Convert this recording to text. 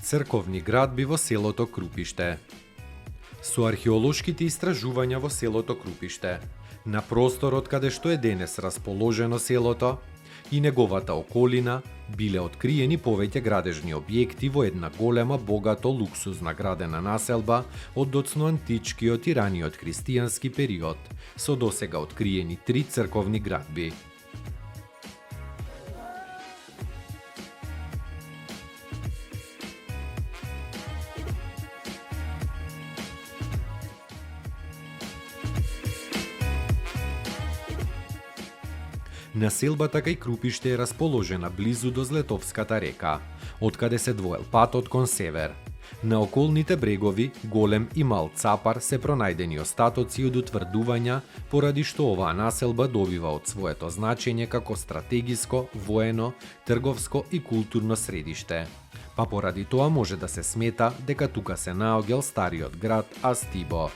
црковни градби во селото Крупиште. Со археолошките истражувања во селото Крупиште, на просторот каде што е денес расположено селото и неговата околина, биле откриени повеќе градежни објекти во една голема, богато, луксузна градена населба од доцно античкиот и раниот христијански период, со досега откриени 3 црковни градби. Населбата кај Крупиште е расположена близу до Злетовската река, откаде се двоел патот кон север. На околните брегови, голем и мал Цапар се пронајдени остатоци од утврдувања, поради што оваа населба добива од своето значење како стратегиско, воено, трговско и културно средиште. Па поради тоа може да се смета дека тука се наоѓал стариот град Астибо.